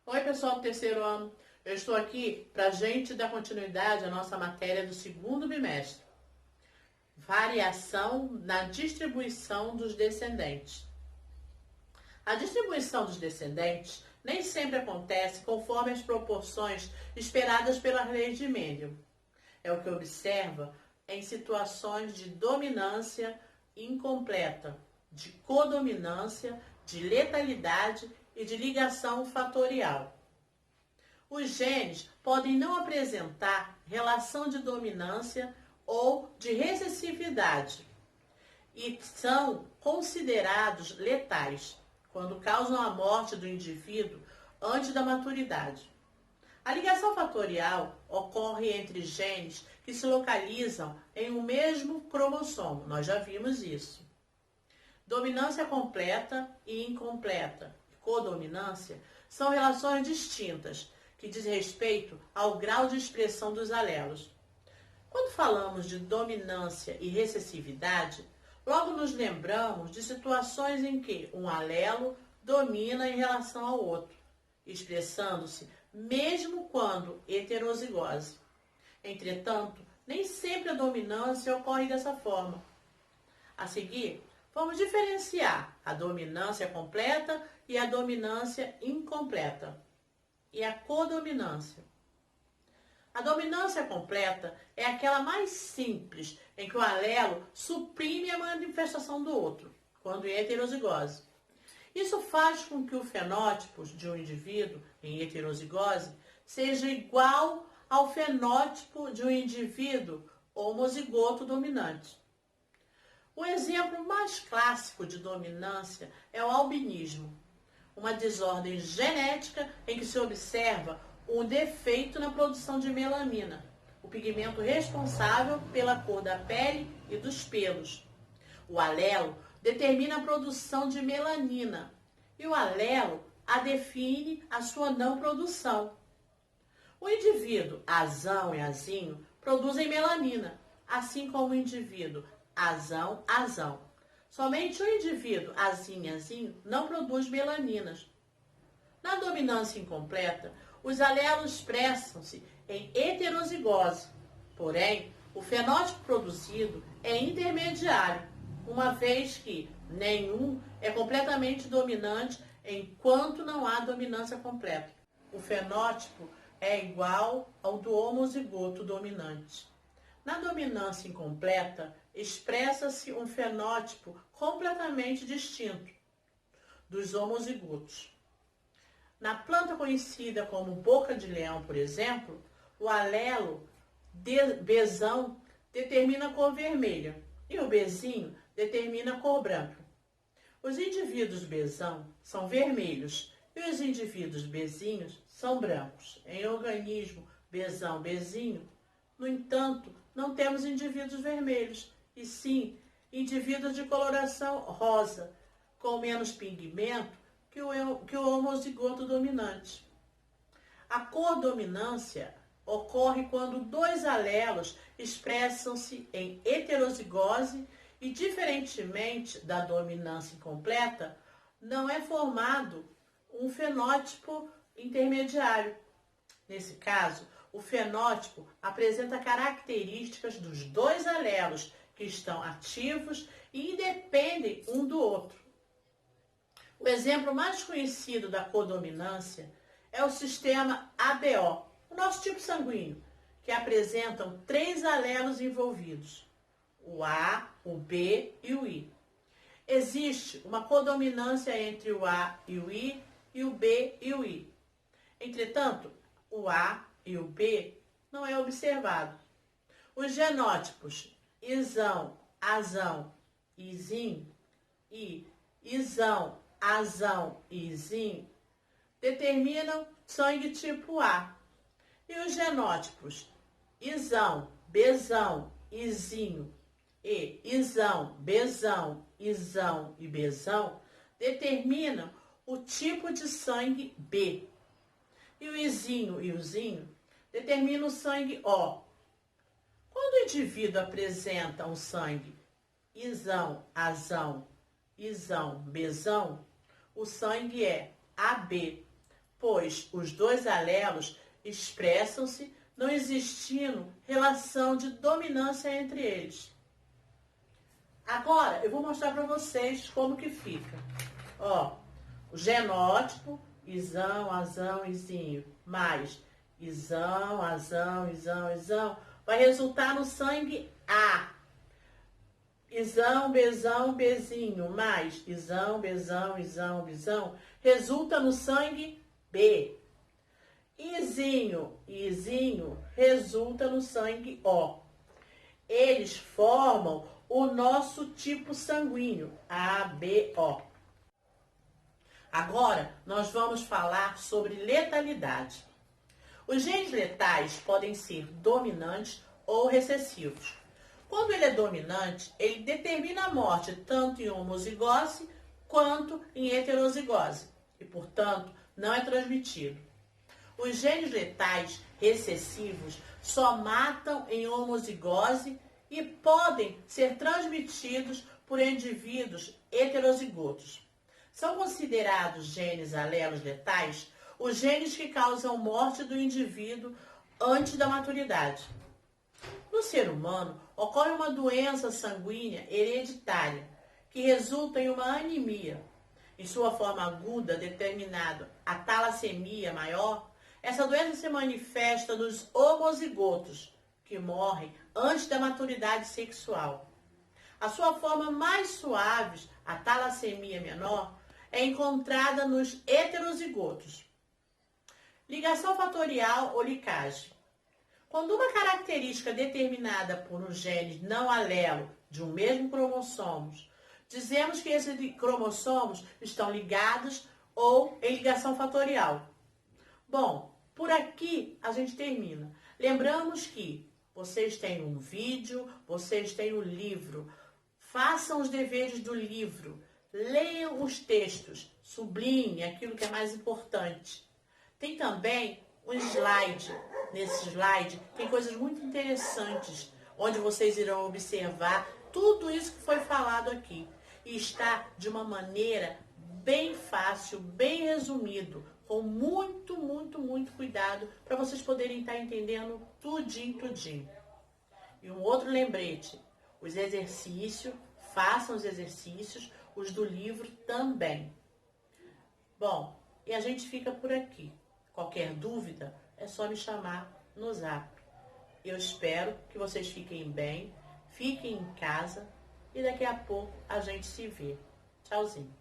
Oi, pessoal do terceiro ano. Eu estou aqui para a gente dar continuidade à nossa matéria do segundo bimestre. Variação na distribuição dos descendentes. A distribuição dos descendentes nem sempre acontece conforme as proporções esperadas pela lei de Mendel. É o que observa em situações de dominância incompleta, de codominância, de letalidade e de ligação fatorial. Os genes podem não apresentar relação de dominância ou de recessividade e são considerados letais quando causam a morte do indivíduo antes da maturidade. A ligação fatorial ocorre entre genes que se localizam em um mesmo cromossomo. Nós já vimos isso. Dominância completa e incompleta, codominância, são relações distintas que diz respeito ao grau de expressão dos alelos. Quando falamos de dominância e recessividade, logo nos lembramos de situações em que um alelo domina em relação ao outro, expressando-se mesmo quando heterozigose. Entretanto, nem sempre a dominância ocorre dessa forma. A seguir, vamos diferenciar a dominância completa e a dominância incompleta. E a codominância. A dominância completa é aquela mais simples, em que o alelo suprime a manifestação do outro, quando é heterozigose. Isso faz com que o fenótipo de um indivíduo em heterozigose seja igual ao fenótipo de um indivíduo homozigoto dominante. O exemplo mais clássico de dominância é o albinismo, uma desordem genética em que se observa um defeito na produção de melanina, o pigmento responsável pela cor da pele e dos pelos. O alelo determina a produção de melanina e o alelo a define a sua não produção. O indivíduo azão e azinho produzem melanina, assim como o indivíduo azão. Somente o indivíduo azinho não produz melaninas. Na dominância incompleta, os alelos expressam-se em heterozigose. Porém, o fenótipo produzido é intermediário, uma vez que nenhum é completamente dominante enquanto não há dominância completa. O fenótipo é igual ao do homozigoto dominante. Na dominância incompleta, expressa-se um fenótipo completamente distinto dos homozigotos. Na planta conhecida como boca de leão, por exemplo, o alelo Bzão determina a cor vermelha e o Bzinho determina a cor branca. Os indivíduos Bzão são vermelhos e os indivíduos Bzinhos são brancos. Em organismo Bzão-Bzinho, no entanto, não temos indivíduos vermelhos, e sim indivíduos de coloração rosa, com menos pigmento que o homozigoto dominante. A codominância ocorre quando dois alelos expressam-se em heterozigose e, diferentemente da dominância incompleta, não é formado um fenótipo intermediário. Nesse caso, o fenótipo apresenta características dos dois alelos que estão ativos e independem um do outro. O exemplo mais conhecido da codominância é o sistema ABO, o nosso tipo sanguíneo, que apresentam três alelos envolvidos, o A, o B e o I. Existe uma codominância entre o A e o I e o B e o I. Entretanto, o A e o B não é observado. Os genótipos Izão, Azão, Izinho e Izão, Azão e Izinho determinam sangue tipo A. E os genótipos Izão, Bzão, Izinho e Izão, Bzão, Izão e Bzão determinam o tipo de sangue B. E o Izinho e o Zinho determinam o sangue O. Quando o indivíduo apresenta um sangue Izão, Azão, Izão, Bzão, o sangue é AB. pois os dois alelos expressam-se não existindo relação de dominância entre eles. Agora, eu vou mostrar para vocês como que fica. Ó, o genótipo, isão, azão, izinho, mais isão, azão, isão, isão, vai resultar no sangue A. Isão, bezão, bezinho, mais isão, bezão, isão, bisão, resulta no sangue B. Izinho e izinho resulta no sangue O. Eles formam o nosso tipo sanguíneo, ABO. Agora, nós vamos falar sobre letalidade. Os genes letais podem ser dominantes ou recessivos. Quando ele é dominante, ele determina a morte tanto em homozigose quanto em heterozigose e, portanto, não é transmitido. Os genes letais recessivos só matam em homozigose e podem ser transmitidos por indivíduos heterozigotos. São considerados genes alelos letais os genes que causam morte do indivíduo antes da maturidade. No ser humano, ocorre uma doença sanguínea hereditária, que resulta em uma anemia. Em sua forma aguda, determinada a talassemia maior, essa doença se manifesta nos homozigotos, que morrem antes da maturidade sexual. A sua forma mais suave, a talassemia menor, é encontrada nos heterozigotos. Ligação fatorial ou licagem. Quando uma característica determinada por um gene não alelo de um mesmo cromossomo, dizemos que esses cromossomos estão ligados ou em ligação fatorial. Bom, por aqui a gente termina. Lembramos que vocês têm um vídeo, vocês têm um livro. Façam os deveres do livro. Leiam os textos. Sublinhem aquilo que é mais importante. Tem também um slide. Nesse slide tem coisas muito interessantes, onde vocês irão observar tudo isso que foi falado aqui. E está de uma maneira bem fácil, bem resumido, com muito, muito, muito cuidado, para vocês poderem estar entendendo tudinho, tudinho. E um outro lembrete, os exercícios, façam os exercícios, os do livro também. Bom, e a gente fica por aqui. Qualquer dúvida, é só me chamar no Zap. Eu espero que vocês fiquem bem, fiquem em casa e daqui a pouco a gente se vê. Tchauzinho.